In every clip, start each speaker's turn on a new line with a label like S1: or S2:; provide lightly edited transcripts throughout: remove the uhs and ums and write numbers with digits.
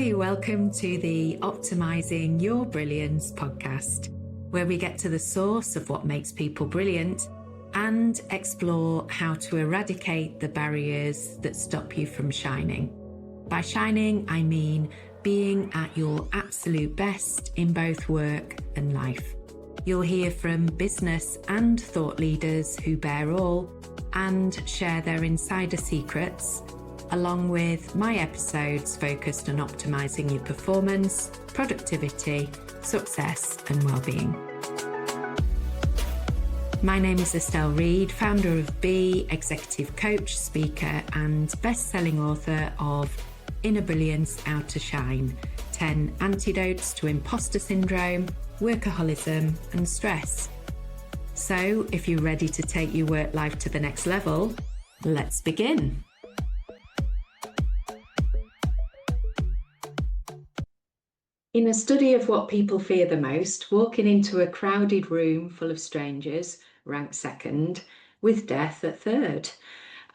S1: Hi, welcome to the Optimizing Your Brilliance podcast, where we get to the source of what makes people brilliant and explore how to eradicate the barriers that stop you from shining. By shining, I mean being at your absolute best in both work and life. You'll hear from business and thought leaders who bear all and share their insider secrets, along with my episodes focused on optimizing your performance, productivity, success, and well-being. My name is Estelle Read, founder of Be, executive coach, speaker, and best-selling author of Inner Brilliance, Out to Shine, 10 Antidotes to Imposter Syndrome, Workaholism, and Stress. So, if you're ready to take your work life to the next level, let's begin. In a study of what people fear the most, walking into a crowded room full of strangers ranked second, with death at third.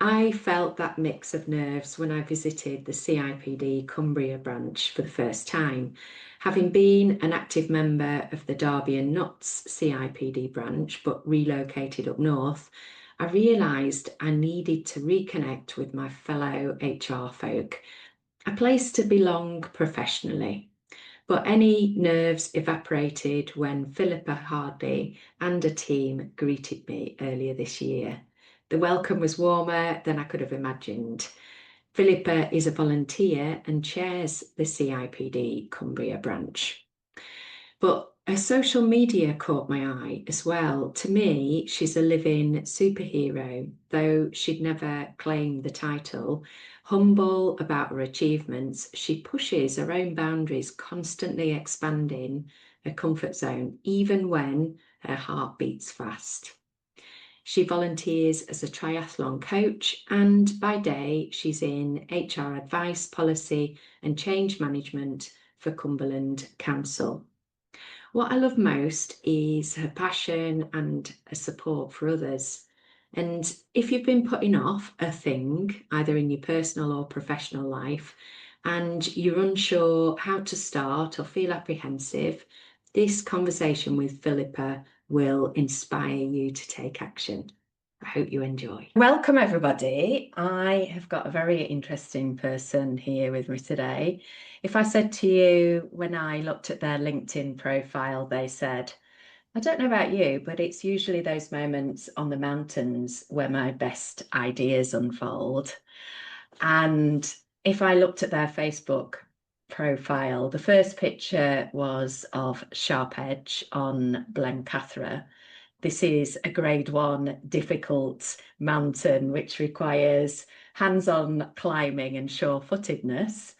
S1: I felt that mix of nerves when I visited the CIPD Cumbria Branch for the first time. Having been an active member of the Derby and Notts CIPD branch, but relocated up north, I realised I needed to reconnect with my fellow HR folk, a place to belong professionally. But any nerves evaporated when Philippa Hardy and a team greeted me earlier this year. The welcome was warmer than I could have imagined. Philippa is a volunteer and chairs the CIPD Cumbria Branch. But her social media caught my eye as well. To me, she's a living superhero, though she'd never claimed the title. Humble about her achievements, she pushes her own boundaries, constantly expanding her comfort zone, even when her heart beats fast. She volunteers as a triathlon coach, and by day she's in HR advice, policy and change management for Cumberland Council. What I love most is her passion and her support for others. And if you've been putting off a thing, either in your personal or professional life, and you're unsure how to start or feel apprehensive, this conversation with Philippa will inspire you to take action. I hope you enjoy. Welcome, everybody. I have got a very interesting person here with me today. If I said to you when I looked at their LinkedIn profile, they said, I don't know about you, but it's usually those moments on the mountains where my best ideas unfold. And if I looked at their Facebook profile, the first picture was of Sharp Edge on Blencathra. This is a grade 1 difficult mountain which requires hands-on climbing and sure-footedness.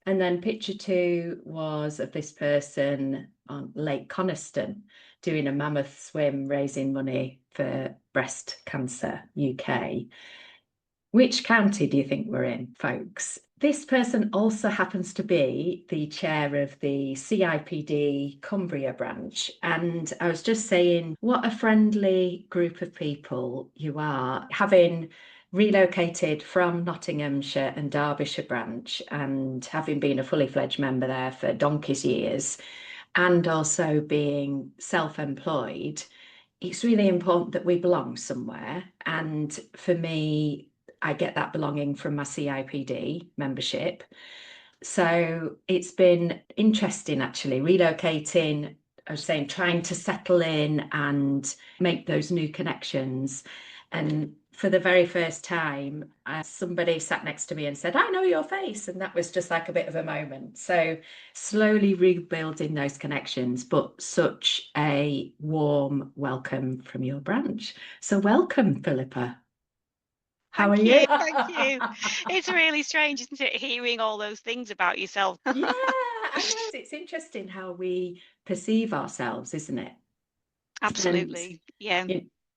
S1: And then picture 2 was of this person on Lake Coniston doing a mammoth swim, raising money for Breast Cancer UK. Which county do you think we're in, folks? This person also happens to be the chair of the CIPD Cumbria Branch. And I was just saying, what a friendly group of people you are, having relocated from Nottinghamshire and Derbyshire branch and having been a fully fledged member there for donkey's years and also being self-employed. It's really important that we belong somewhere. And for me, I get that belonging from my CIPD membership. So it's been interesting, actually, relocating, I was saying, trying to settle in and make those new connections. And for the very first time, somebody sat next to me and said, I know your face. And that was just like a bit of a moment. So slowly rebuilding those connections, but such a warm welcome from your branch. So welcome, Philippa. How are you?
S2: Thank you. It's really strange, isn't it, hearing all those things about yourself?
S1: Yeah, I know. It's interesting how we perceive ourselves, isn't it?
S2: Absolutely.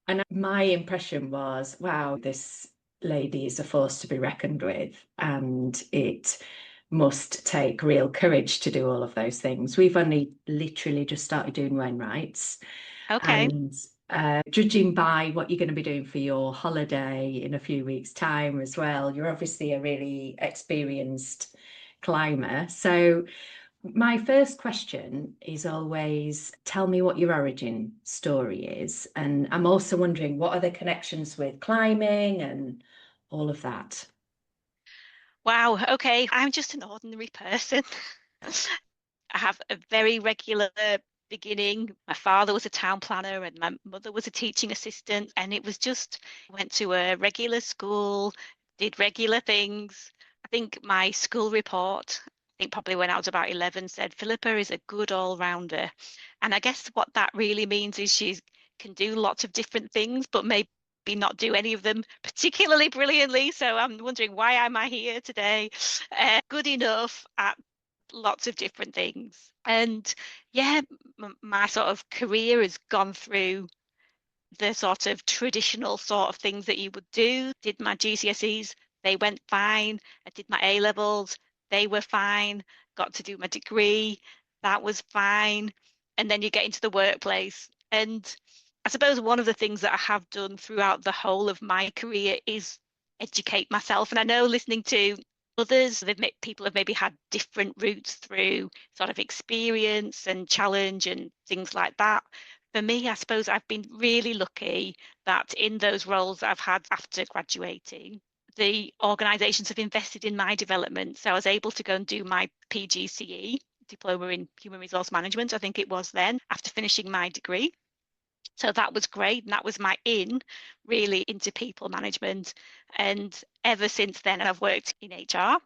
S1: And my impression was, wow, this lady is a force to be reckoned with, and it must take real courage to do all of those things. We've only literally just started doing Wainwrights.
S2: Okay.
S1: And judging by what you're going to be doing for your holiday in a few weeks' time as well, you're obviously a really experienced climber. So my first question is always tell me what your origin story is. And I'm also wondering what are the connections with climbing and all of that.
S2: Wow, okay. I'm just an ordinary person. I have a very regular beginning. My father was a town planner and my mother was a teaching assistant, and it was just went to a regular school, did regular things. I think my school report, I think probably when I was about 11, said Philippa is a good all-rounder. And I guess what that really means is she can do lots of different things, but maybe not do any of them particularly brilliantly. So I'm wondering, why am I here today? Good enough at lots of different things. And yeah, my sort of career has gone through the sort of traditional sort of things that you would do. Did my GCSEs, they went fine. I did my A levels, they were fine. Got to do my degree, that was fine. And then you get into the workplace. And I suppose one of the things that I have done throughout the whole of my career is educate myself. And I know listening to others, people have maybe had different routes through sort of experience and challenge and things like that. For me, I suppose I've been really lucky that in those roles that I've had after graduating, the organisations have invested in my development. So I was able to go and do my PGCE, Diploma in Human Resource Management, I think it was then, after finishing my degree. So that was great. And that was my in really into people management. And ever since then, I've worked in HR,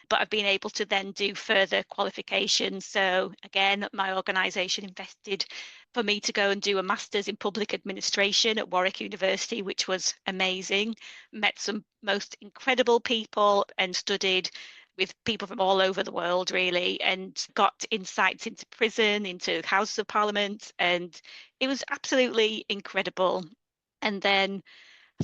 S2: but I've been able to then do further qualifications. So again, my organisation invested for me to go and do a master's in public administration at Warwick University, which was amazing. Met some most incredible people and studied with people from all over the world, really, and got insights into prison, into Houses of Parliament, and it was absolutely incredible. And then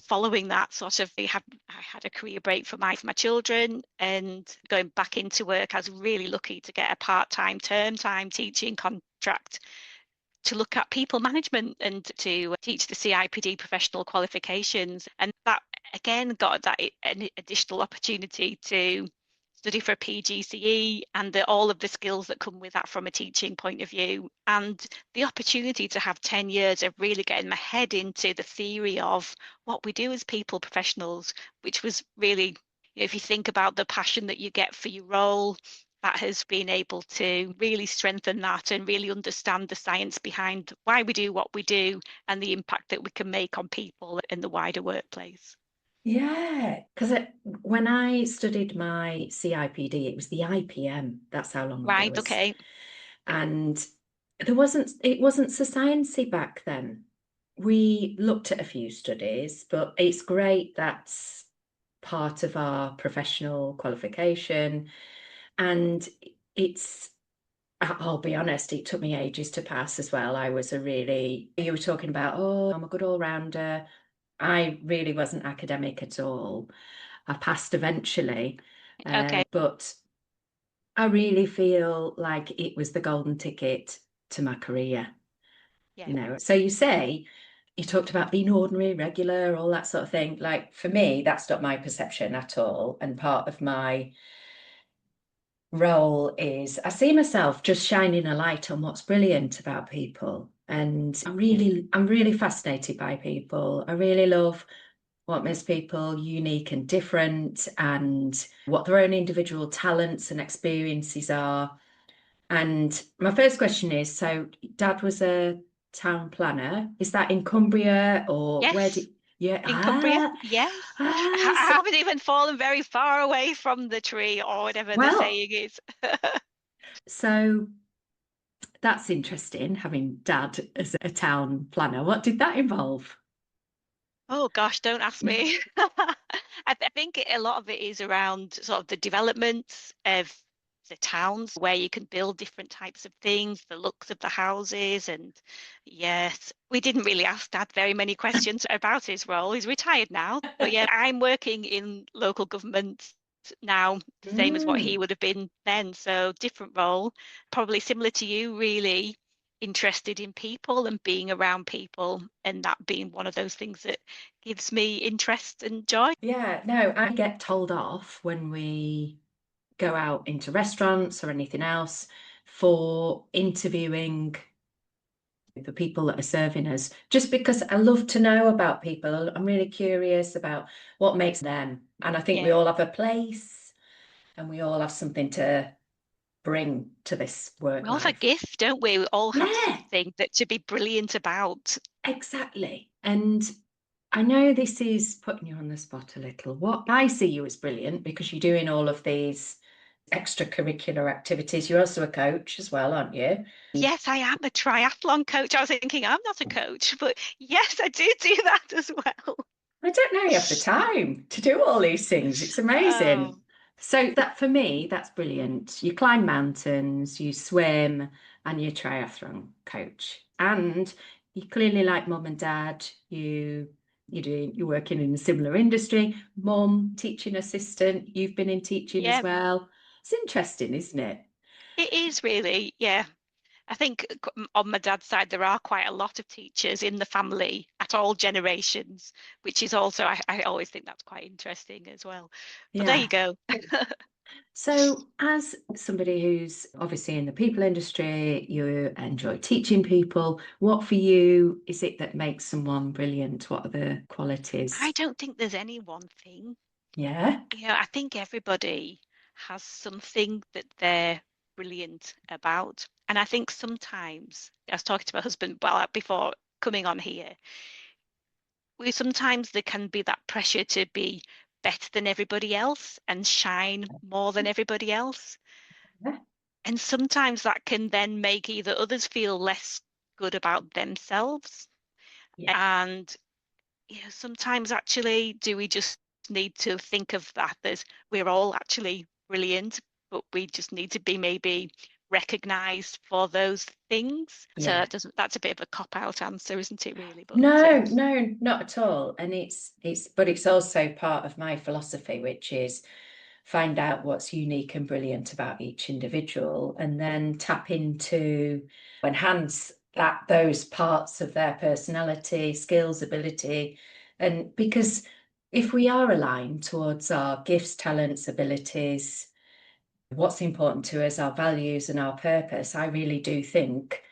S2: following that sort of I had a career break for my children and going back into work. I was really lucky to get a part-time term time teaching contract to look at people management and to teach the CIPD professional qualifications. And that again got that an additional opportunity to study for a PGCE and all of the skills that come with that from a teaching point of view. And the opportunity to have 10 years of really getting my head into the theory of what we do as people professionals, which was really, if you think about the passion that you get for your role, that has been able to really strengthen that and really understand the science behind why we do what we do and the impact that we can make on people in the wider workplace.
S1: Yeah, because when I studied my CIPD, it was the IPM. That's how long ago it
S2: Right,
S1: was.
S2: okay.
S1: And it wasn't so sciencey back then. We looked at a few studies, but it's great that's part of our professional qualification. And it's, I'll be honest, it took me ages to pass as well. You were talking about, oh, I'm a good all-rounder. I really wasn't academic at all. I passed eventually,
S2: Okay.
S1: but I really feel like it was the golden ticket to my career,
S2: Yeah.
S1: you know. So you talked about being ordinary, regular, all that sort of thing. Like for me, that's not my perception at all. And part of my role is I see myself just shining a light on what's brilliant about people. And I'm really fascinated by people. I really love what makes people unique and different and what their own individual talents and experiences are. And my first question is, so Dad was a town planner. Is that in Cumbria or where
S2: Yes,
S1: did, yeah,
S2: in Cumbria. Yes. I
S1: so,
S2: haven't even fallen very far away from the tree or whatever the
S1: well,
S2: saying is.
S1: so that's interesting, having Dad as a town planner. What did that involve?
S2: Oh gosh, don't ask me. I think a lot of it is around sort of the development of the towns where you can build different types of things, the looks of the houses. And yes, we didn't really ask Dad very many questions about his role. He's retired now. But yeah, I'm working in local government now, the same as what he
S1: Mm,
S2: would have been then. So different role, probably similar to you, really interested in people and being around people, and that being one of those things that gives me interest and joy.
S1: yeah, no, I get told off when we go out into restaurants or anything else for interviewing the people that are serving us, just because I love to know about people. I'm really curious about what makes them. And I think we
S2: Yeah.
S1: all have a place and we all have something to bring to this work
S2: We all have a
S1: life.
S2: gift, don't we? We all have
S1: Yeah,
S2: something that to be brilliant about.
S1: exactly. And I know this is putting you on the spot a little. What I see you as brilliant because you're doing all of these extracurricular activities. You're also a coach as well, aren't you?
S2: Yes, I am a triathlon coach. I was thinking I'm not a coach, but yes, I do that as well.
S1: I don't know you have the time to do all these things. It's amazing.
S2: Oh,
S1: So that for me, that's brilliant. You climb mountains, you swim, and you're a triathlon coach. And you clearly like mum and dad. You're working in a similar industry. Mum, teaching assistant. You've been in teaching as
S2: yeah,
S1: well. It's interesting, isn't it?
S2: it is really. Yeah. I think on my dad's side, there are quite a lot of teachers in the family at all generations, which is also, I always think that's quite interesting as well. But there you
S1: Yeah.
S2: go.
S1: So, as somebody who's obviously in the people industry, you enjoy teaching people. What for you is it that makes someone brilliant? What are the
S2: I
S1: qualities?
S2: don't think there's any one thing.
S1: Yeah,
S2: Yeah, I think everybody has something that they're brilliant about. And I think sometimes, I was talking to my husband well before coming on here, we sometimes there can be that pressure to be better than everybody else and shine more than everybody else.
S1: yeah,
S2: And sometimes that can then make either others feel less good about themselves.
S1: yeah,
S2: And sometimes actually, do we just need to think of that as we're all actually brilliant, but we just need to be maybe recognized for those things. So
S1: yeah.
S2: that's a bit of a cop-out answer, isn't it, really? But
S1: No, no, not at all. And but it's also part of my philosophy, which is find out what's unique and brilliant about each individual and then tap into enhance those parts of their personality, skills, ability. And because if we are aligned towards our gifts, talents, abilities, what's important to us, our values and our purpose, I really do think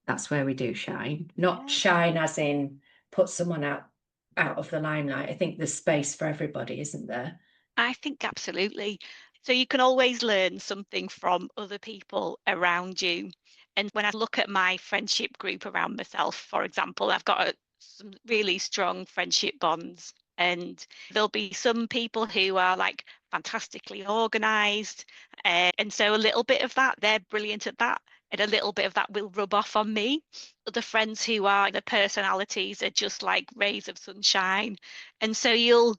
S1: that's where we do shine. Not
S2: yeah,
S1: shine as in put someone out of the limelight. I think there's space for everybody, isn't there?
S2: I think absolutely. So you can always learn something from other people around you. And when I look at my friendship group around myself, for example, I've got some really strong friendship bonds. And there'll be some people who are like fantastically organized. And so a little bit of that, they're brilliant at that. And a little bit of that will rub off on me. Other friends who are, the personalities are just like rays of sunshine. And so you'll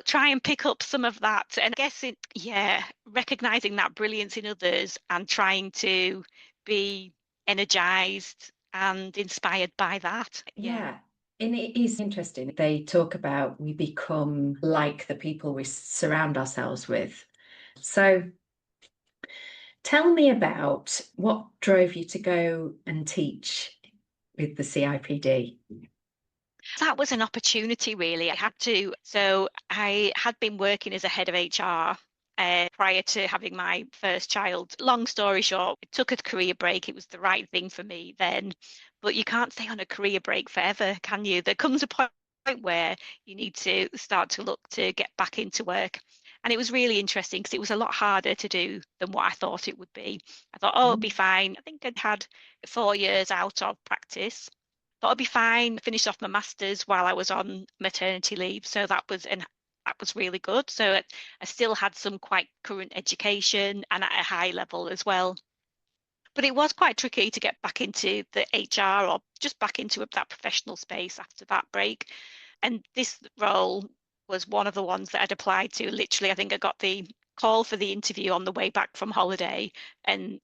S2: try and pick up some of that. And I guess yeah, recognizing that brilliance in others and trying to be energized and inspired by that. Yeah.
S1: Yeah. And it is interesting. They talk about we become like the people we surround ourselves with. So tell me about what drove you to go and teach with the CIPD.
S2: That was an opportunity, really. So I had been working as a head of HR prior to having my first child. Long story short, it took a career break. It was the right thing for me then. But you can't stay on a career break forever, can you? There comes a point where you need to start to look to get back into work. And it was really interesting because it was a lot harder to do than what I thought it would be. I thought, oh, it'd be
S1: Mm.
S2: fine. I think I'd had 4 years out of practice. Thought I'd be fine. Finished off my masters while I was on maternity leave, so that was really good. So I still had some quite current education and at a high level as well. But it was quite tricky to get back into the HR or just back into that professional space after that break. And this role was one of the ones that I'd applied to. Literally, I think I got the call for the interview on the way back from holiday, and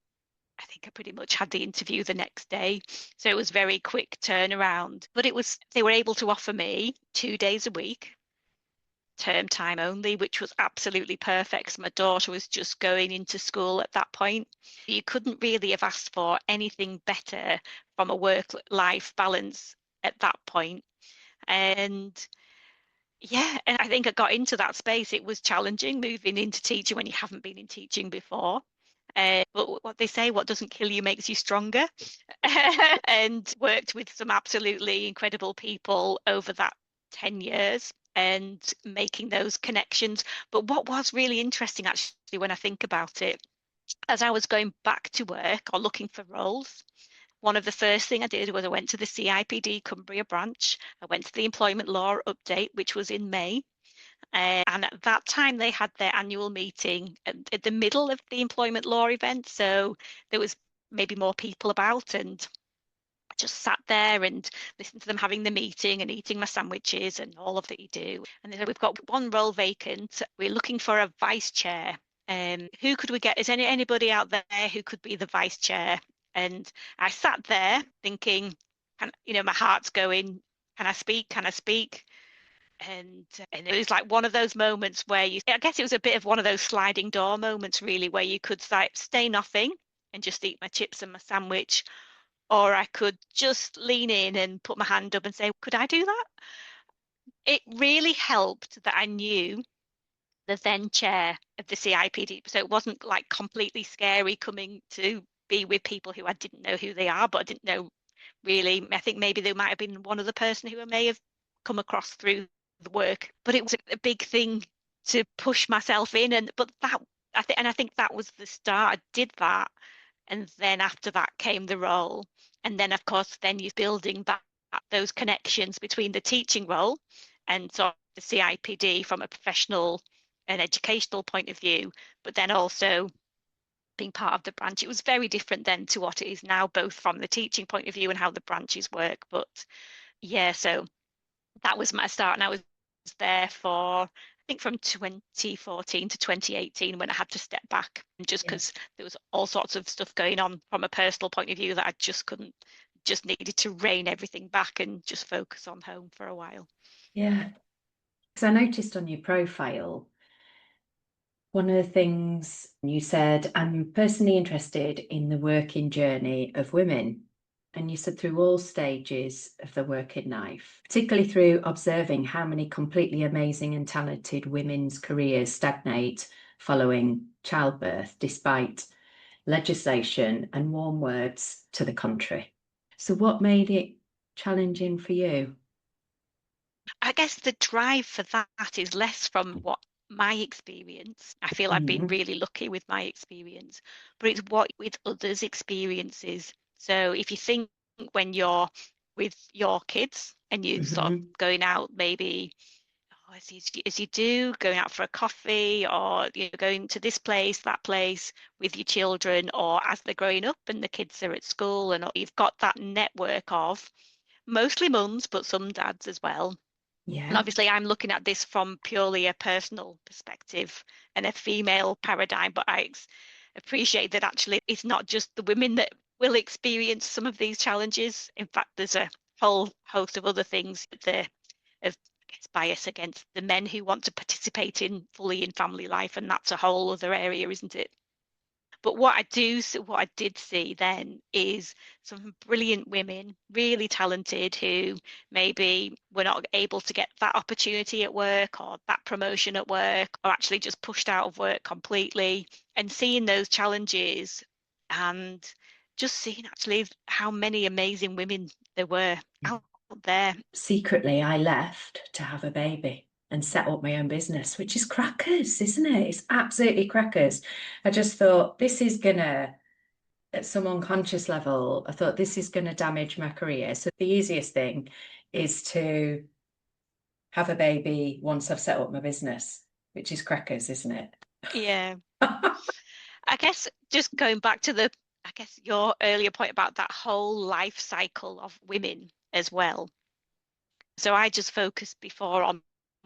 S2: I think I pretty much had the interview the next day. So it was very quick turnaround. But they were able to offer me 2 days a week, term time only, which was absolutely perfect 'cause my daughter was just going into school at that point. You couldn't really have asked for anything better from a work-life balance at that point. And yeah, and I think I got into that space. It was challenging moving into teaching when you haven't been in teaching before. But what they say, what doesn't kill you makes you stronger. And worked with some absolutely incredible people over that 10 years and making those connections. But what was really interesting, actually, when I think about it, as I was going back to work or looking for roles, one of the first thing I did was I went to the CIPD Cumbria branch. I went to the employment law update, which was in May. And at that time, they had their annual meeting at the middle of the employment law event. So there was maybe more people about, and I just sat there and listened to them having the meeting and eating my sandwiches and all of that you do. And they said, we've got one role vacant. We're looking for a vice chair. Who could we get? Is anybody out there who could be the vice chair? And I sat there thinking, my heart's going, can I speak? Can I speak? And it was like one of those moments where I guess it was a bit of one of those sliding door moments, really, where you could like stay nothing and just eat my chips and my sandwich, or I could just lean in and put my hand up and say, could I do that? It really helped that I knew the then chair of the CIPD. So it wasn't like completely scary coming to be with people who I didn't know who they are, but I didn't know really. I think maybe there might have been one other person who I may have come across through the work, but it was a big thing to push myself in. And I think that was the start. I did that, and then after that came the role. And then, of course, then you're building that those connections between the teaching role and sort of the CIPD from a professional and educational point of view, but then also being part of the branch. It was very different then to what it is now, both from the teaching point of view and how the branches work. But yeah, so that was my start, and I was there for, I think, from 2014 to 2018 when I had to step back, just
S1: Yeah.
S2: because there was all sorts of stuff going on from a personal point of view that I just couldn't, just needed to rein everything back and just focus on home for a while.
S1: Yeah. Because I noticed on your profile, one of the things you said, I'm personally interested in the working journey of women. And you said through all stages of the working life, particularly through observing how many completely amazing and talented women's careers stagnate following childbirth, despite legislation and warm words to the contrary. So, what made it challenging for you?
S2: I guess the drive for that is less from what my experience. I feel I've been
S1: Mm-hmm.
S2: really lucky with my experience, but it's what with others' experiences. So if you think when you're with your kids and you sort of
S1: Mm-hmm.
S2: going out, maybe as you do, going out for a coffee or going to this place, that place with your children, or as they're growing up and the kids are at school, and you've got that network of mostly mums, but some dads as well. And
S1: Yeah.
S2: obviously, I'm looking at this from purely a personal perspective and a female paradigm, but I appreciate that actually it's not just the women that will experience some of these challenges. In fact, there's a whole host of other things of I guess, bias against the men who want to participate in fully in family life, and that's a whole other area, isn't it? But what I did see then is some brilliant women, really talented, who maybe were not able to get that opportunity at work or that promotion at work, or actually just pushed out of work completely. And seeing those challenges and just seeing actually how many amazing women there were out there.
S1: Secretly, I left to have a baby and set up my own business, which is crackers, isn't it? It's absolutely crackers. I just thought this is gonna, at some unconscious level, I thought this is gonna damage my career. So the easiest thing is to have a baby once I've set up my business, which is crackers, isn't it?
S2: Yeah. I guess just going back to I guess your earlier point about that whole life cycle of women as well. So I just focused before on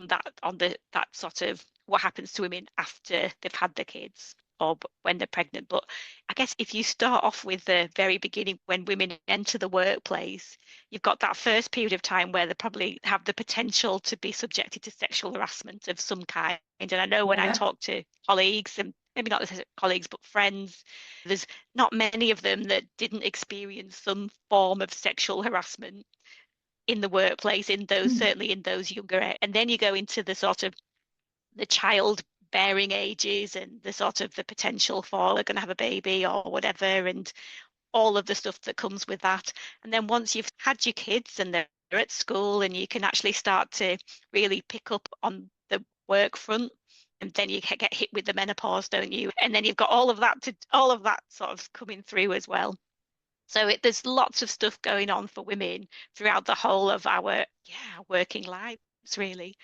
S2: that sort of what happens to women after they've had their kids or when they're pregnant. But I guess if you start off with the very beginning when women enter the workplace, you've got that first period of time where they probably have the potential to be subjected to sexual harassment of some kind. And I know when I
S1: Yeah.
S2: talk to colleagues, and maybe not necessarily colleagues, but friends, there's not many of them that didn't experience some form of sexual harassment. in the workplace, in those, certainly in those younger, and then you go into the sort of the childbearing ages and the sort of the potential for they're going to have a baby or whatever, and all of the stuff that comes with that. And then once you've had your kids and they're at school and you can actually start to really pick up on the work front, and then you get hit with the menopause, don't you? And then you've got all of that sort of coming through as well. So there's lots of stuff going on for women throughout the whole of our working lives, really.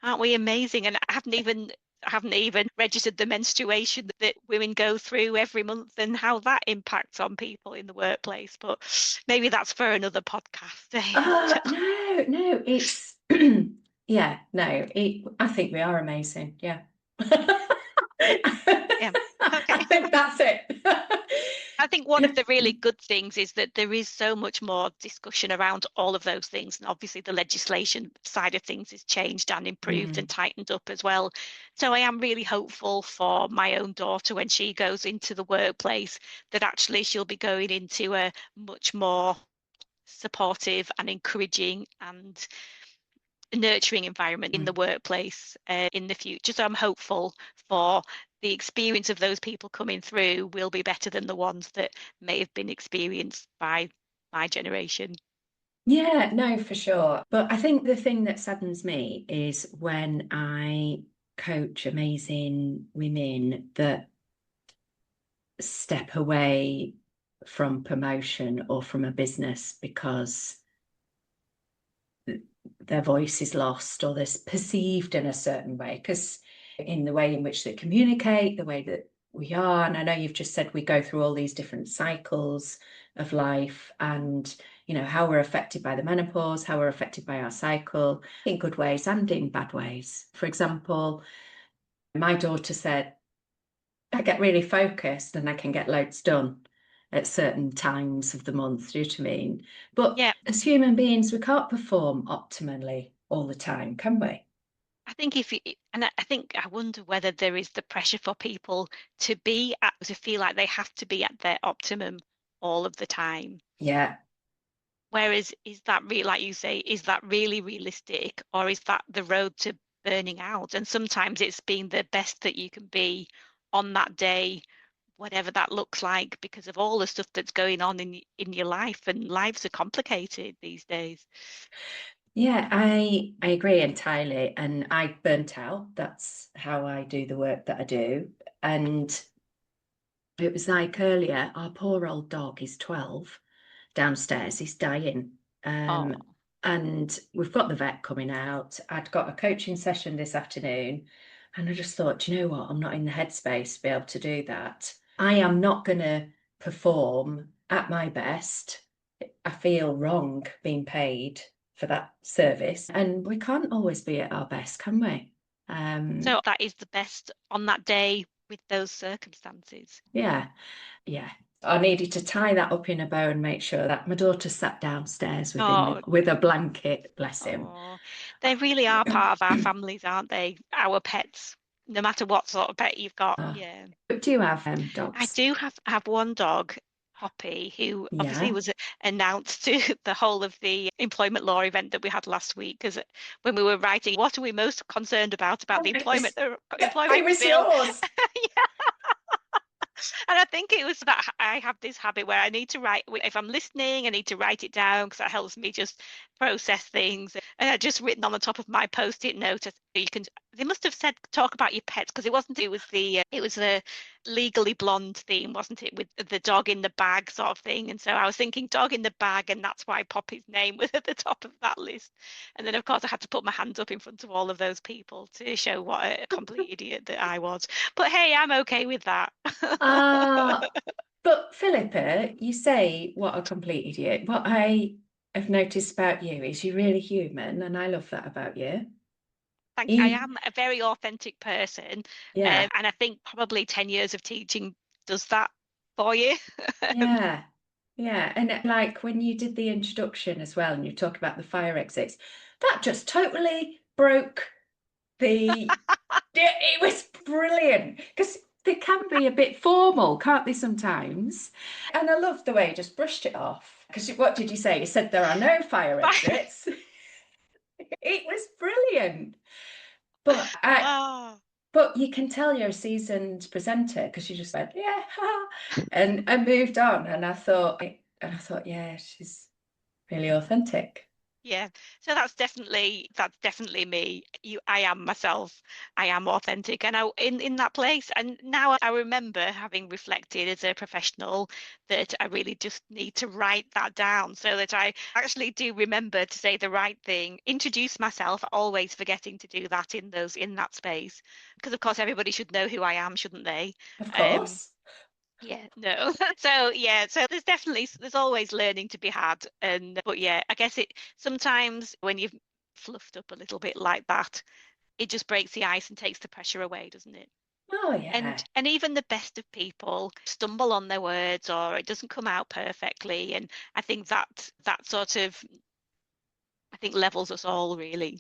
S2: Aren't we amazing? And I haven't even registered the menstruation that women go through every month and how that impacts on people in the workplace. But maybe that's for another podcast.
S1: No, it's yeah, no, I think we are amazing. Yeah.
S2: Yeah. Okay.
S1: I think that's it.
S2: I think one of the really good things is that there is so much more discussion around all of those things. And obviously the legislation side of things has changed and improved and tightened up as well. So I am really hopeful for my own daughter when she goes into the workplace that actually she'll be going into a much more supportive and encouraging and nurturing environment in the workplace in the future. So I'm hopeful for the experience of those people coming through will be better than the ones that may have been experienced by my generation.
S1: Yeah, no, for sure. But I think the thing that saddens me is when I coach amazing women that step away from promotion or from a business because their voice is lost or they're perceived in a certain way, because in the way in which they communicate, the way that we are, and I know you've just said we go through all these different cycles of life, and how we're affected by the menopause, how we're affected by our cycle in good ways and in bad ways. For example, my daughter said, I get really focused and I can get loads done at certain times of the month, do you know what I mean? But
S2: Yeah,
S1: as human beings, we can't perform optimally all the time, can we?
S2: I think I wonder whether there is the pressure for people to feel like they have to be at their optimum all of the time.
S1: Yeah.
S2: Whereas is that really, like you say, is that really realistic, or is that the road to burning out? And sometimes it's being the best that you can be on that day, whatever that looks like, because of all the stuff that's going on in your life, and lives are complicated these days.
S1: Yeah, I agree entirely. And I burnt out. That's how I do the work that I do. And it was like earlier, our poor old dog is 12 downstairs, he's dying.
S2: Oh,
S1: And we've got the vet coming out. I'd got a coaching session this afternoon, and I just thought, you know what, I'm not in the headspace to be able to do that. I am not going to perform at my best. I feel wrong being paid for that service, and we can't always be at our best, can we?
S2: so that is the best on that day with those circumstances.
S1: Yeah, yeah. I needed to tie that up in a bow and make sure that my daughter sat downstairs
S2: Oh,
S1: with a blanket, bless him.
S2: oh, they really are part of our families, aren't they? Our pets, no matter what sort of pet you've got. Yeah.
S1: But do you have
S2: I
S1: dogs?
S2: do have one dog, Poppy, who obviously
S1: Yeah.
S2: was announced to the whole of the employment law event that we had last week. Because when we were writing, what are we most concerned about the
S1: It was,
S2: employment
S1: it was
S2: bill?
S1: yours.
S2: And I think it was that I have this habit where I need to write, if I'm listening, I need to write it down because that helps me just process things. And I just written on the top of my post-it note, they must have said talk about your pets because it was the legally blonde theme, wasn't it? With the dog in the bag sort of thing. And so I was thinking dog in the bag, and that's why Poppy's name was at the top of that list. And then of course I had to put my hand up in front of all of those people to show what a complete idiot that I was. But hey, I'm okay with that.
S1: Ah, but Philippa, you say what a complete idiot. What I have noticed about you is you're really human, and I love that about you.
S2: I
S1: You,
S2: am a very authentic person,
S1: yeah,
S2: and I think probably 10 years of teaching does that for you.
S1: yeah, yeah. And like when you did the introduction as well, and you talk about the fire exits, that just totally broke the. It was brilliant because they can be a bit formal, can't they, sometimes? And I love the way you just brushed it off.
S3: Because what did you say? You said there are no fire exits. It was brilliant. But
S2: Oh,
S3: but you can tell you're a seasoned presenter because you just went, yeah, ha, and moved on. And I thought, yeah, she's really authentic.
S2: yeah. So that's definitely me. I am myself. I am authentic, and in that place. And now I remember having reflected as a professional that I really just need to write that down so that I actually do remember to say the right thing, introduce myself, always forgetting to do that in that space, because of course everybody should know who I am, shouldn't they?
S3: Of
S2: Um,
S3: course.
S2: Yeah, no. So yeah, so there's always learning to be had. And but yeah, I guess it sometimes when you've fluffed up a little bit like that, it just breaks the ice and takes the pressure away, doesn't it?
S3: Oh,
S2: And
S3: yeah.
S2: and even the best of people stumble on their words or it doesn't come out perfectly. And I think that sort of I think levels us all really.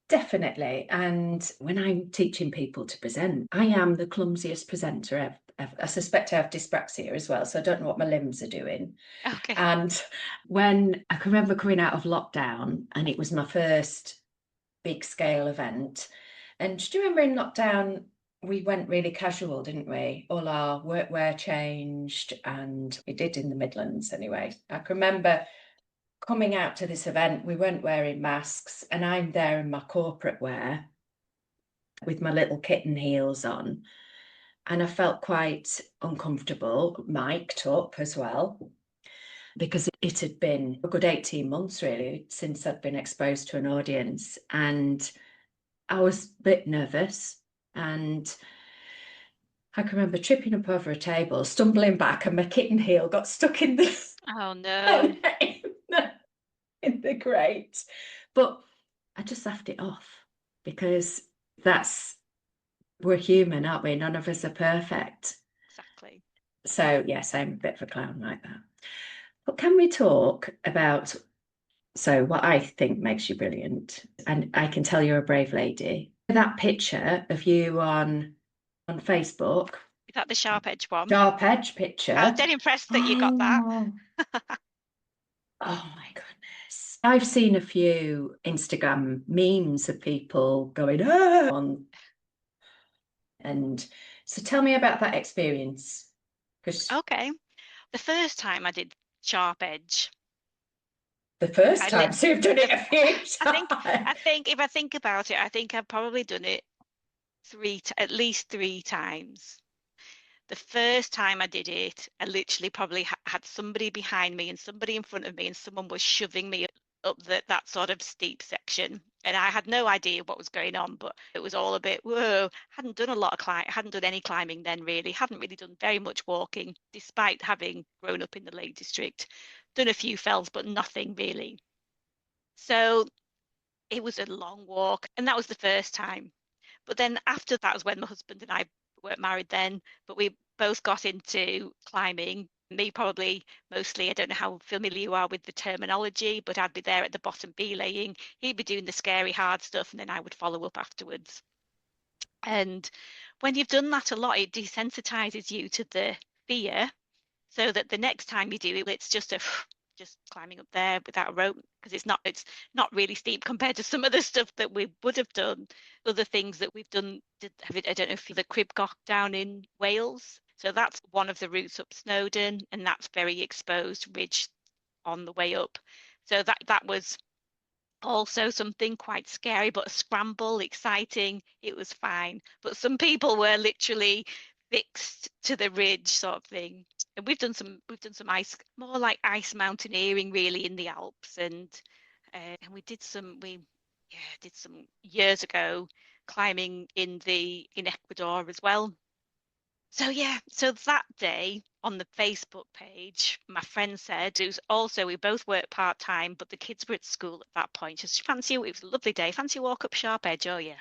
S3: Definitely. And when I'm teaching people to present, I am the clumsiest presenter ever. I suspect I have dyspraxia as well, so I don't know what my limbs are doing.
S2: Okay.
S3: And when I can remember coming out of lockdown, and it was my first big scale event. And do you remember in lockdown, we went really casual, didn't we? All our workwear changed, and we did in the Midlands anyway. I can remember coming out to this event, we weren't wearing masks, and I'm there in my corporate wear with my little kitten heels on. And I felt quite uncomfortable, mic'd up as well, because it had been a good 18 months really since I'd been exposed to an audience. And I was a bit nervous. And I can remember tripping up over a table, stumbling back, and my kitten heel got stuck in the,
S2: Oh no.
S3: in the grate. But I just laughed it off because that's we're human, aren't we? None of us are perfect.
S2: Exactly.
S3: So yes, I'm a bit of a clown like that. But can we talk about what I think makes you brilliant? And I can tell you're a brave lady. That picture of you on Facebook,
S2: Is that the sharp edge one?
S3: sharp edge
S2: I was
S3: picture.
S2: dead impressed that you got that.
S3: Oh, oh my goodness. I've seen a few Instagram memes of people going, on. And so tell me about that experience. Because
S2: Okay. The first time I did sharp edge,
S3: the first
S2: I lit
S3: time, so you've done
S2: the
S3: it a few
S2: I think
S3: times.
S2: I think if I think about it, I think I've probably done it at least three times. The first time I did it, I literally probably had somebody behind me and somebody in front of me, and someone was shoving me up that sort of steep section. And I had no idea what was going on, but it was all a bit, whoa. Hadn't done a lot of hadn't done any climbing then really, hadn't really done very much walking, despite having grown up in the Lake District. Done a few fells, but nothing really. So it was a long walk, and that was the first time. But then after that was when my husband and I weren't married then, but we both got into climbing. Me probably mostly, I don't know how familiar you are with the terminology, but I'd be there at the bottom belaying. He'd be doing the scary hard stuff, and then I would follow up afterwards. And when you've done that a lot, it desensitizes you to the fear so that the next time you do it, it's just a just climbing up there without a rope because it's not really steep compared to some of the stuff that we would have done. Other things that we've done, I don't know if the Cribgoch down in Wales. So that's one of the routes up Snowdon, and that's very exposed ridge on the way up. So that was also something quite scary, but a scramble, exciting. It was fine. But some people were literally fixed to the ridge sort of thing. And we've done some ice, more like ice mountaineering really in the Alps, and we yeah did some years ago climbing in Ecuador as well. So yeah, so that day on the Facebook page, my friend said it was also we both worked part time, but the kids were at school at that point. She said, fancy it was a lovely day. Fancy a walk up Sharp Edge? Oh yeah.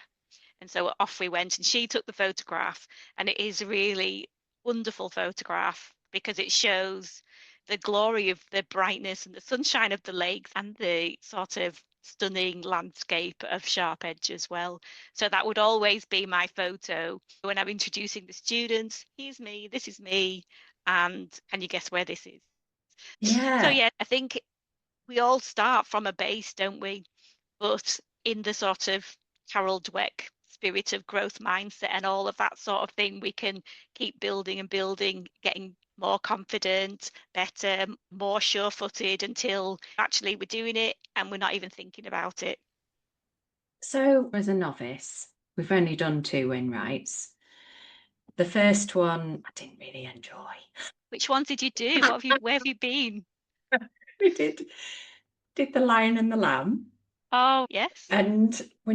S2: And so off we went, and she took the photograph, and it is a really wonderful photograph because it shows the glory of the brightness and the sunshine of the lakes and the sort of stunning landscape of Sharp Edge as well. So that would always be my photo when I'm introducing the students. Here's me, this is me, and can you guess where this is? So
S3: Yeah.
S2: yeah, I think we all start from a base, don't we? But in the sort of Carol Dweck spirit of growth mindset and all of that sort of thing, we can keep building and building, getting more confident, better, more sure-footed until actually we're doing it and we're not even thinking about it.
S3: So as a novice, we've only done 2 Wainwrights. The first one I didn't really enjoy.
S2: Which ones did you do? Where have you been?
S3: We did the Lion and the Lamb.
S2: Oh, yes.
S3: And we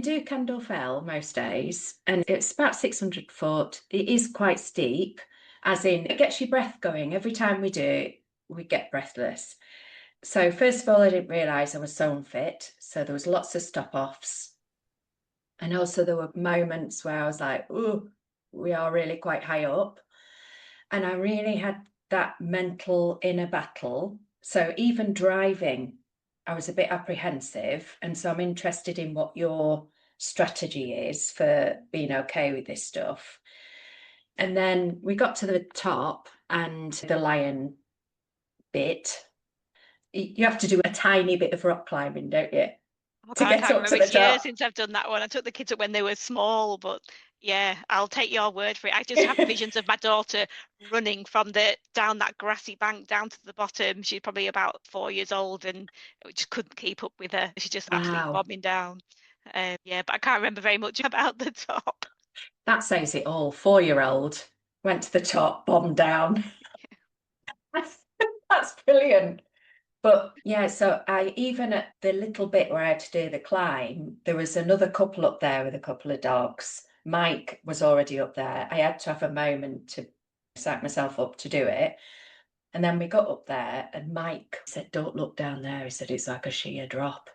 S3: do Kendall Fell most days, and it's about 600 foot. It is quite steep, as in it gets your breath going. Every time we do it, we get breathless. So first of all, I didn't realise I was so unfit. So there was lots of stop-offs. And also there were moments where I was like, oh, we are really quite high up. And I really had that mental inner battle. So even driving, I was a bit apprehensive. And so I'm interested in what your strategy is for being okay with this stuff. And then we got to the top and the lion bit. You have to do a tiny bit of rock climbing, don't you?
S2: Oh
S3: To
S2: God, I
S3: get
S2: can't
S3: up
S2: remember.
S3: to the
S2: It's years
S3: top.
S2: since I've done that one. I took the kids up when they were small, but yeah, I'll take your word for it. I just have visions of my daughter running from the down that grassy bank down to the bottom. She's probably about 4 years old, and we just couldn't keep up with her. She's just absolutely
S3: Wow.
S2: bombing down. Yeah, but I can't remember very much about the top.
S3: That says it all. 4-year-old went to the top, bombed down. That's brilliant. But yeah, so I even at the little bit where I had to do the climb, there was another couple up there with a couple of dogs. Mike was already up there. I had to have a moment to psych myself up to do it. And then we got up there and Mike said, don't look down there. He said, it's like a sheer drop.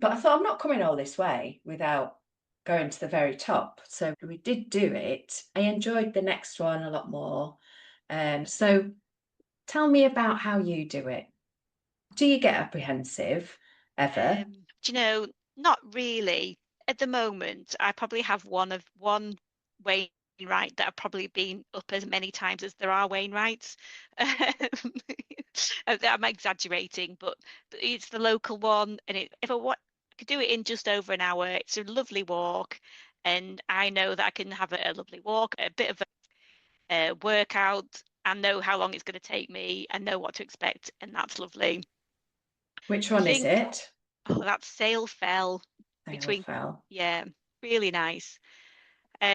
S3: But I thought, I'm not coming all this way without going to the very top. So we did do it. I enjoyed the next one a lot more. So tell me about how you do it. Do you get apprehensive ever?
S2: Do you know, not really. At the moment, I probably have one Wainwright that I've probably been up as many times as there are Wainwrights. I'm exaggerating, but it's the local one, and if I could do it in just over an hour, it's a lovely walk, and I know that I can have a lovely walk, a bit of a workout, and know how long it's going to take me, and know what to expect, and that's lovely.
S3: Which
S2: I
S3: one is
S2: think.
S3: it?
S2: Oh, that sale fell
S3: Sale
S2: between,
S3: fell.
S2: yeah, really nice.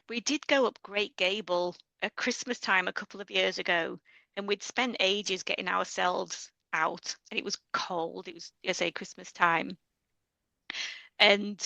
S2: We did go up Great Gable at Christmas time a couple of years ago, and we'd spent ages getting ourselves out, and it was cold. It was, I say, Christmas time, and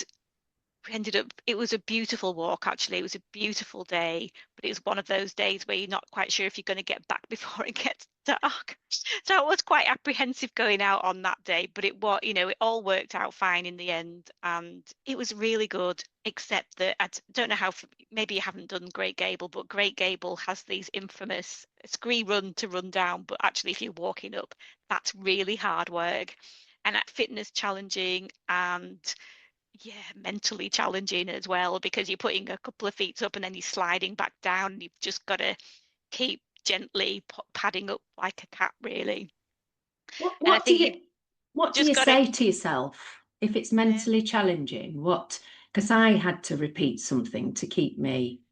S2: we ended up, it was a beautiful walk, actually. It was a beautiful day, but it was one of those days where you're not quite sure if you're going to get back before it gets dark. So I was quite apprehensive going out on that day, but it was, it all worked out fine in the end. And it was really good, except that don't know how, maybe you haven't done Great Gable, but Great Gable has these infamous scree run to run down. But actually, if you're walking up, that's really hard work and fitness challenging and yeah, mentally challenging as well because you're putting a couple of feet up and then you're sliding back down and you've just got to keep gently padding up like a cat, really.
S3: What
S2: And I
S3: what do
S2: think you
S3: you what do
S2: just
S3: you
S2: got to,
S3: say to yourself if it's mentally challenging? What, because I had to repeat something to keep me.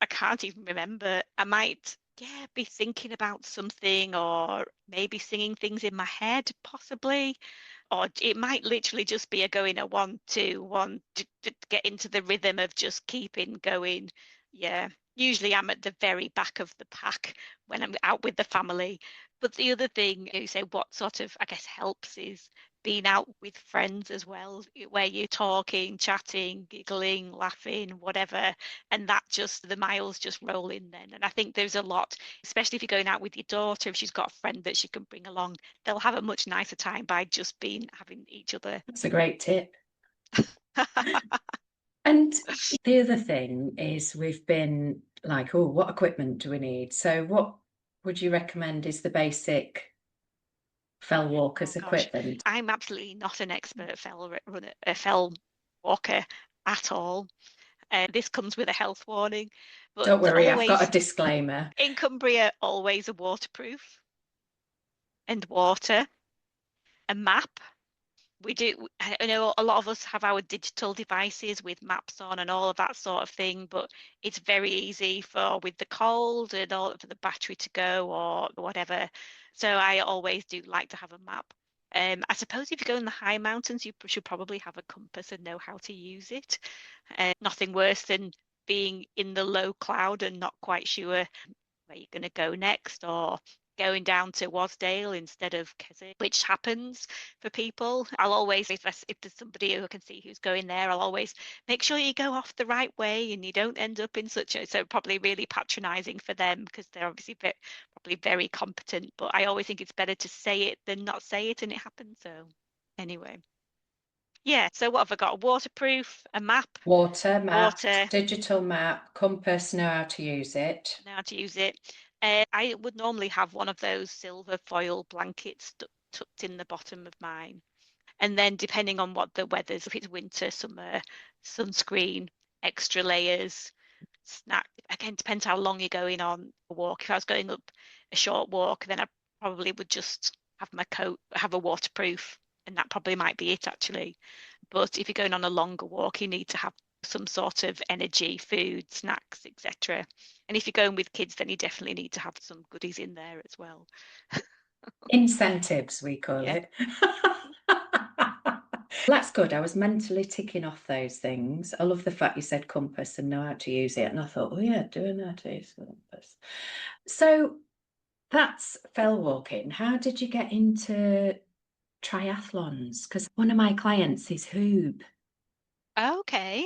S2: I can't even remember. I might, yeah, be thinking about something or maybe singing things in my head, possibly. Or it might literally just be a going a 1, 2, 1 to get into the rhythm of just keeping going. Yeah, usually I'm at the very back of the pack when I'm out with the family. But the other thing you say, what sort of, I guess, helps is being out with friends as well, where you're talking, chatting, giggling, laughing, whatever. And that just, the miles just roll in then. And I think there's a lot, especially if you're going out with your daughter, if she's got a friend that she can bring along, they'll have a much nicer time by just being having each other.
S3: That's a great tip. And the other thing is we've been like, oh, what equipment do we need? So what would you recommend is the basic fell
S2: Oh
S3: walkers
S2: gosh,
S3: equipment?
S2: I'm absolutely not an expert runner, a fell walker at all. This comes with a health warning, but
S3: Don't worry, I've got a
S2: always
S3: disclaimer.
S2: in Cumbria, always a waterproof. and water, a map. I know a lot of us have our digital devices with maps on and all of that sort of thing, but it's very easy for with the cold and all for the battery to go or whatever. So I always do like to have a map. I suppose if you go in the high mountains, you should probably have a compass and know how to use it. Nothing worse than being in the low cloud and not quite sure where you're going to go next, or going down to Wasdale instead of Keswick, which happens for people. I'll always, if there's somebody who I can see who's going there, I'll always make sure you go off the right way and you don't end up in such a, so probably really patronizing for them because they're obviously probably very competent, but I always think it's better to say it than not say it and it happens. So anyway. Yeah, so what have I got? A waterproof, a map,
S3: Water, map,
S2: water,
S3: digital map, compass, know how to use it.
S2: know how to use it. I would normally have one of those silver foil blankets tucked in the bottom of mine. And then depending on what the weather's, if it's winter, summer, sunscreen, extra layers, snack. Again, depends how long you're going on a walk. If I was going up a short walk, then I probably would just have my coat, have a waterproof, and that probably might be it actually. But if you're going on a longer walk, you need to have some sort of energy, food, snacks, etc. And if you're going with kids, then you definitely need to have some goodies in there as well.
S3: Incentives, we call
S2: Yeah.
S3: it. That's good. I was mentally ticking off those things. I love the fact you said compass and know how to use it. And I thought, oh yeah, do know how to use the compass. So that's fell walking. How did you get into triathlons? Because one of my clients is Hoob.
S2: Okay.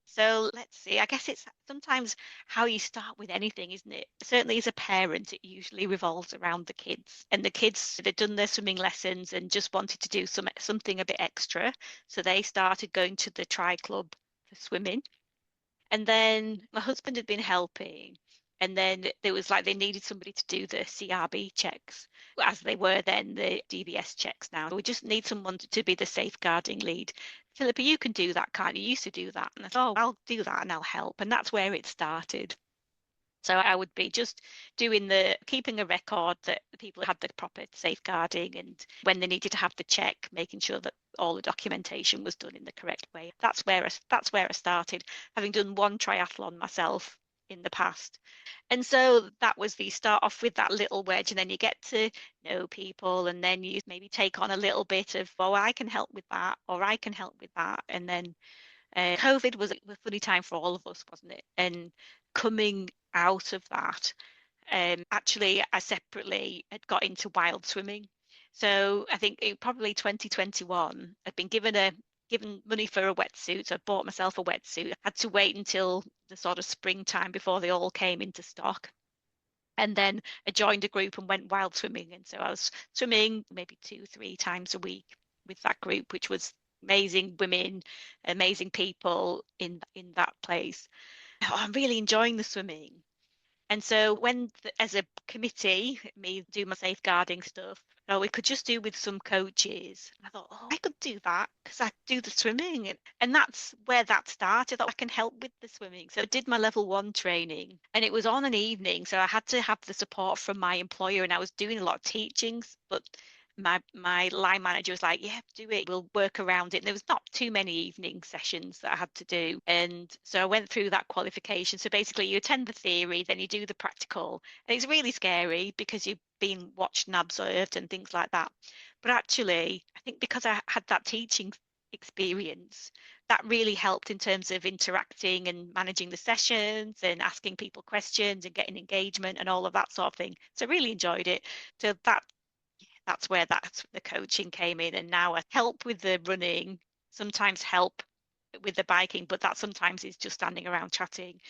S2: So let's see. I guess it's sometimes how you start with anything, isn't it? Certainly as a parent, it usually revolves around the kids. And the kids, they'd done their swimming lessons and just wanted to do something a bit extra. So they started going to the tri club for swimming. And then my husband had been helping. And then there was like they needed somebody to do the CRB checks, as they were then the DBS checks now. We just need someone to be the safeguarding lead. Philippa, you can do that, can't you? You used to do that. And I thought, oh, I'll do that and I'll help. And that's where it started. So I would be just keeping a record that the people had the proper safeguarding, and when they needed to have the check, making sure that all the documentation was done in the correct way. That's where I started, having done one triathlon myself in the past. And so that was the start off with that little wedge, and then you get to know people, and then you maybe take on a little bit of, oh, I can help with that, or I can help with that. And then COVID was a funny time for all of us, wasn't it? And coming out of that, actually, I separately had got into wild swimming. So I think probably 2021, I'd been given money for a wetsuit. So I bought myself a wetsuit. I had to wait until the sort of springtime before they all came into stock. And then I joined a group and went wild swimming. And so I was swimming maybe 2, 3 times a week with that group, which was amazing women, amazing people in that place. Oh, I'm really enjoying the swimming. And so as a committee, me do my safeguarding stuff, oh, we could just do with some coaches. And I thought, oh, I could do that because I do the swimming. And that's where that started. I thought I can help with the swimming. So I did my level 1 training, and it was on an evening. So I had to have the support from my employer, and I was doing a lot of teachings, but my line manager was like, yeah, do it, we'll work around it. And there was not too many evening sessions that I had to do, and so I went through that qualification. So basically you attend the theory, then you do the practical, and it's really scary because you've been watched and observed and things like that. But actually I think because I had that teaching experience, that really helped in terms of interacting and managing the sessions and asking people questions and getting engagement and all of that sort of thing. So I really enjoyed it. So that's where the coaching came in. And now I help with the running, sometimes help with the biking, but that sometimes is just standing around chatting.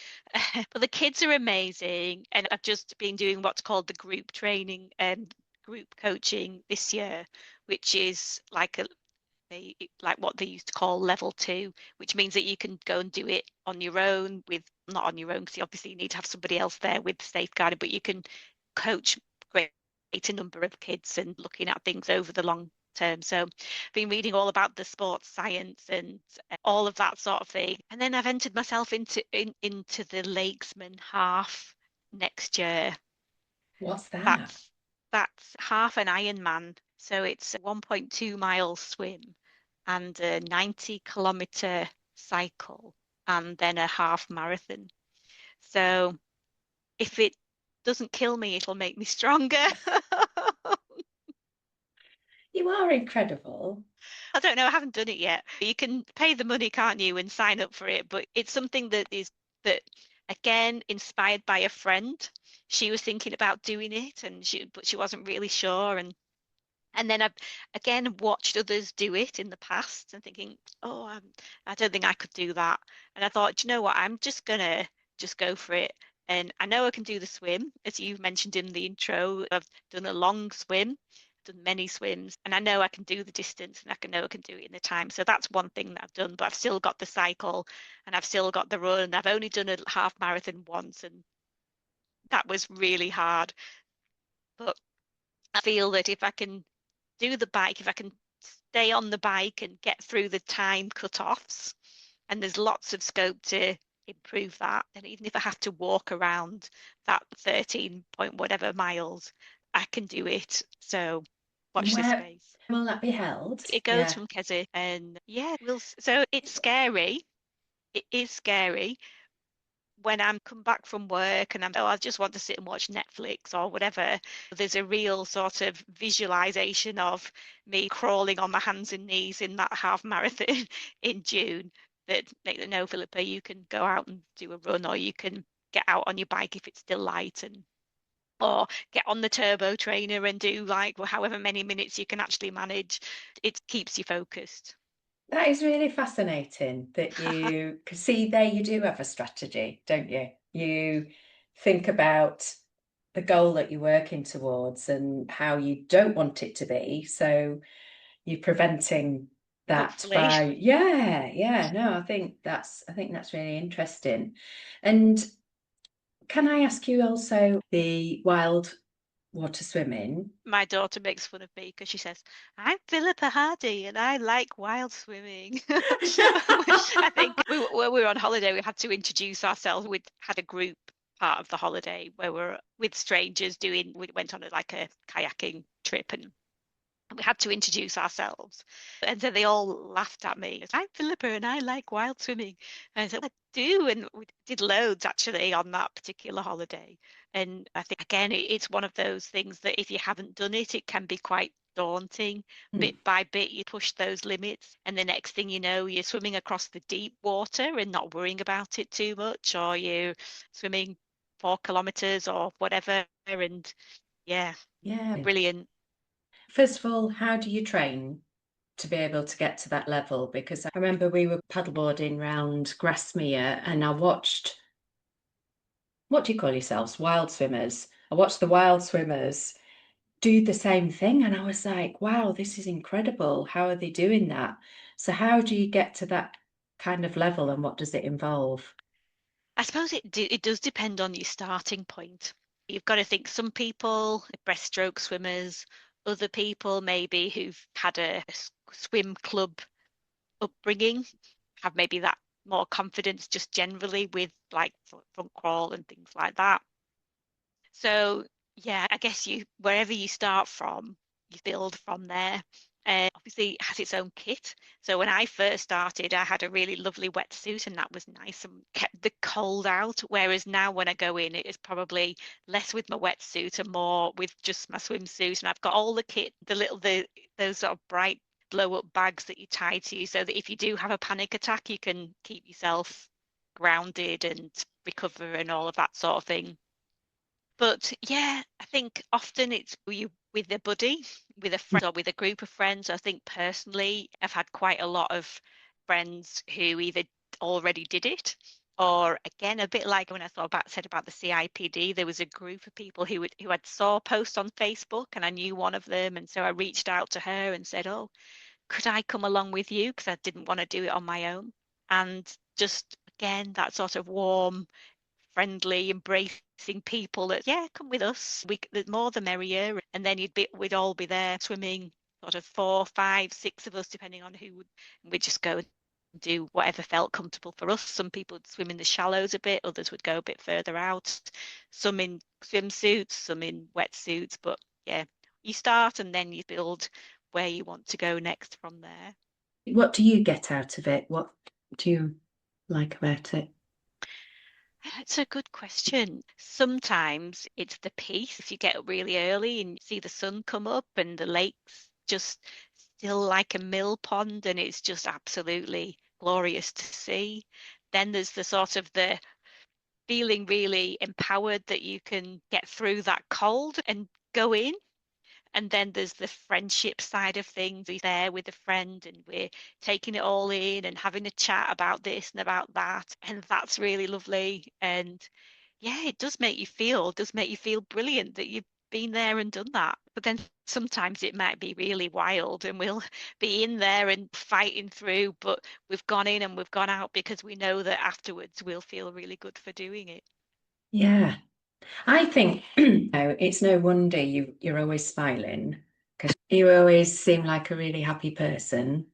S2: But the kids are amazing, and I've just been doing what's called the group training and group coaching this year, which is like like what they used to call level 2, which means that you can go and do it on your own, with not on your own because obviously you need to have somebody else there with safeguarding, but you can coach greater number of kids and looking at things over the long term. So I've been reading all about the sports science and all of that sort of thing. And then I've entered myself into the Lakesman half next year.
S3: What's that?
S2: That's That's half an Ironman. So it's a 1.2 mile swim and a 90-kilometer cycle and then a half marathon. So if it doesn't kill me, it'll make me stronger.
S3: You are incredible.
S2: I don't know, I haven't done it yet. You can pay the money, can't you, and sign up for it, but it's something that again inspired by a friend. She was thinking about doing it but she wasn't really sure, and then I've again watched others do it in the past and thinking, oh, I don't think I could do that. And I thought, do you know what? I'm just gonna just go for it. And I know I can do the swim, as you mentioned in the intro. I've done a long swim, done many swims, and I know I can do the distance and know I can do it in the time. So that's one thing that I've done, but I've still got the cycle and I've still got the run. I've only done a half marathon once, and that was really hard. But I feel that if I can do the bike, if I can stay on the bike and get through the time cut-offs, and there's lots of scope to improve that, and even if I have to walk around that 13 point whatever miles, I can do it. So watch this
S3: Where
S2: space.
S3: will that be held?
S2: It goes from Keswick, and yeah, so it's scary. It is scary when I'm come back from work and I just want to sit and watch Netflix or whatever. There's a real sort of visualization of me crawling on my hands and knees in that half marathon in June that no, Philippa, you can go out and do a run, or you can get out on your bike if it's still light, and or get on the turbo trainer and do like however many minutes you can actually manage. It keeps you focused.
S3: That is really fascinating that you can see there you do have a strategy, don't you? You think about the goal that you're working towards and how you don't want it to be. So you're preventing that
S2: Hopefully.
S3: by no, I think that's really interesting. And can I ask you also the wild water swimming?
S2: My daughter makes fun of me because she says, I'm Philippa Hardy and I like wild swimming. I think when we were on holiday, we had to introduce ourselves. We had a group part of the holiday where we're with strangers we went on like a kayaking trip, and we had to introduce ourselves. And so they all laughed at me. I'm Philippa and I like wild swimming. And I said, I do. And we did loads actually on that particular holiday. And I think, again, it's one of those things that if you haven't done it, it can be quite daunting. Bit by bit, you push those limits. And the next thing you know, you're swimming across the deep water and not worrying about it too much, or you're swimming 4 kilometers or whatever. And yeah, brilliant.
S3: First of all, how do you train to be able to get to that level? Because I remember we were paddleboarding round Grasmere and I watched, what do you call yourselves? Wild swimmers. I watched the wild swimmers do the same thing and I was like, wow, this is incredible. How are they doing that? So how do you get to that kind of level and what does it involve?
S2: I suppose it does depend on your starting point. You've got to think some people, breaststroke swimmers, other people maybe who've had a swim club upbringing, have maybe that more confidence just generally with like front crawl and things like that. So yeah, I guess wherever you start from, you build from there. Obviously, it has its own kit. So when I first started, I had a really lovely wetsuit, and that was nice and kept the cold out. Whereas now, when I go in, it is probably less with my wetsuit and more with just my swimsuit. And I've got all the kit, those sort of bright blow up bags that you tie to you, so that if you do have a panic attack, you can keep yourself grounded and recover and all of that sort of thing. But yeah, I think often it's you with a buddy, with a friend, or with a group of friends. I think personally, I've had quite a lot of friends who either already did it, or again, a bit like when I said about the CIPD, there was a group of people who had saw posts on Facebook, and I knew one of them, and so I reached out to her and said, "Oh, could I come along with you?" Because I didn't want to do it on my own, and just again that sort of warm, friendly, embracing people that, yeah, come with us. The more the merrier. And then we'd all be there swimming, sort of 4, 5, 6 of us, depending on we'd just go and do whatever felt comfortable for us. Some people would swim in the shallows a bit, others would go a bit further out, some in swimsuits, some in wetsuits. But yeah, you start and then you build where you want to go next from there.
S1: What do you get out of it? What do you like about it?
S2: It's a good question. Sometimes it's the peace. If you get up really early and see the sun come up and the lake's just still like a mill pond and it's just absolutely glorious to see. Then there's the sort of the feeling really empowered that you can get through that cold and go in. And then there's the friendship side of things. We're there with a friend and we're taking it all in and having a chat about this and about that. And that's really lovely. And yeah, it does make you feel brilliant that you've been there and done that. But then sometimes it might be really wild and we'll be in there and fighting through, but we've gone in and we've gone out because we know that afterwards we'll feel really good for doing it.
S1: Yeah, I think it's no wonder you're always smiling, because you always seem like a really happy person.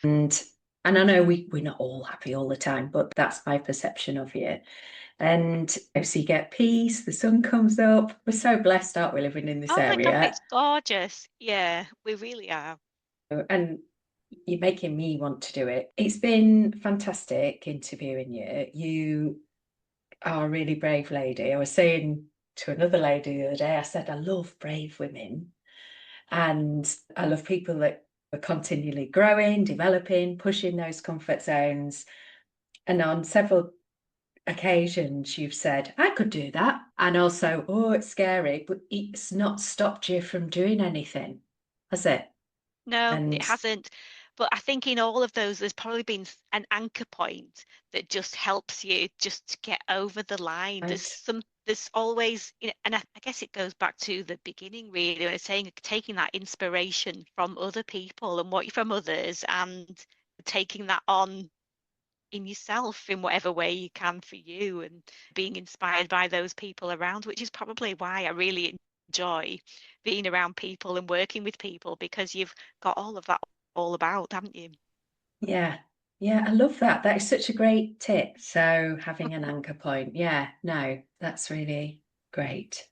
S1: And I know we're not all happy all the time, but that's my perception of you. And so you get peace, the sun comes up. We're so blessed, aren't we, living in this
S2: Oh my God,
S1: area?
S2: it's gorgeous. Yeah, we really are.
S1: And you're making me want to do it. It's been fantastic interviewing you. You are a really brave lady. I was saying to another lady the other day, I said, I love brave women. And I love people that are continually growing, developing, pushing those comfort zones. And on several occasions, you've said, I could do that. And also, oh, it's scary, but it's not stopped you from doing anything, has it?
S2: No, it
S1: And
S2: hasn't. But I think in all of those, there's probably been an anchor point that just helps you just to get over the line.
S1: right.
S2: There's always, and I guess it goes back to the beginning, really, when I was saying taking that inspiration from other people and what from others and taking that on in yourself in whatever way you can for you and being inspired by those people around, which is probably why I really enjoy being around people and working with people because you've got all of that all about, haven't you?
S1: Yeah. Yeah, I love that. That is such a great tip. So having an anchor point. Yeah, no, that's really great.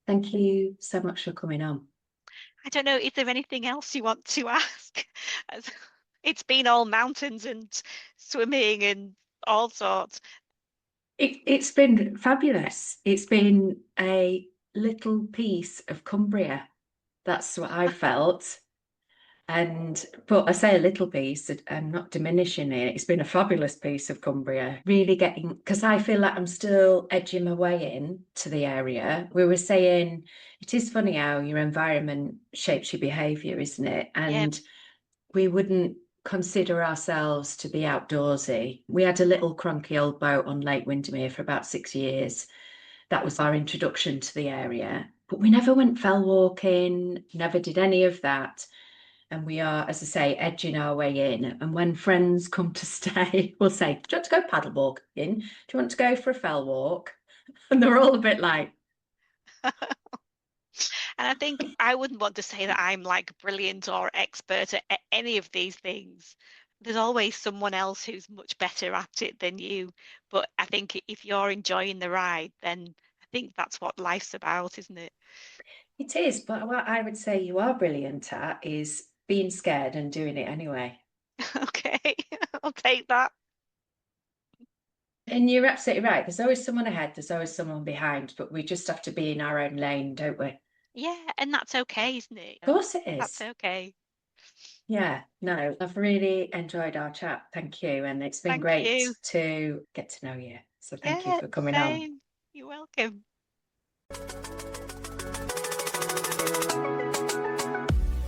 S1: Thank you so much for coming on.
S2: I don't know, is there anything else you want to ask? It's been all mountains and swimming and all sorts.
S1: It's been fabulous. It's been a little piece of Cumbria. That's what I felt. But I say a little piece, I'm not diminishing it. It's been a fabulous piece of Cumbria. Really getting, because I feel like I'm still edging my way in to the area. We were saying it is funny how your environment shapes your behaviour, isn't it? And we wouldn't consider ourselves to be outdoorsy. We had a little cronky old boat on Lake Windermere for about 6 years. That was our introduction to the area. But we never went fell walking, never did any of that. And we are, as I say, edging our way in. And when friends come to stay, we'll say, do you want to go paddle walking? Do you want to go for a fell walk? And they're all a bit like,
S2: And I think I wouldn't want to say that I'm like brilliant or expert at any of these things. There's always someone else who's much better at it than you. But I think if you're enjoying the ride, then I think that's what life's about, isn't it?
S1: it is. But what I would say you are brilliant at is being scared and doing it anyway.
S2: Okay, I'll take that.
S1: And you're absolutely right. There's always someone ahead, there's always someone behind, but we just have to be in our own lane, don't we?
S2: Yeah, and that's okay, isn't it?
S1: Of course it
S2: That's
S1: is.
S2: okay.
S1: Yeah, no, I've really enjoyed our chat. Thank you. And it's been
S2: Thank
S1: great
S2: you.
S1: to get to know you. So thank you
S2: Yeah,
S1: for coming on.
S2: same. You're welcome.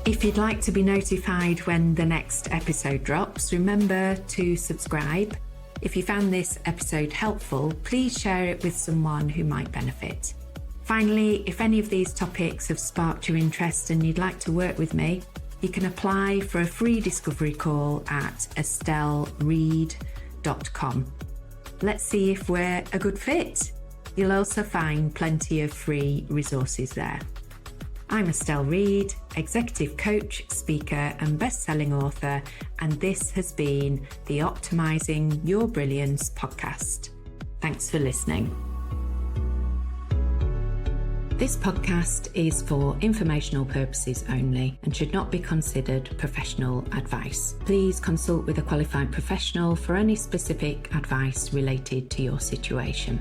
S1: If you'd like to be notified when the next episode drops, remember to subscribe. If you found this episode helpful, please share it with someone who might benefit. Finally, if any of these topics have sparked your interest and you'd like to work with me, you can apply for a free discovery call at estelleread.com. Let's see if we're a good fit. You'll also find plenty of free resources there. I'm Estelle Read, executive coach, speaker and best-selling author, and this has been the Optimizing Your Brilliance podcast. Thanks for listening. This podcast is for informational purposes only and should not be considered professional advice. Please consult with a qualified professional for any specific advice related to your situation.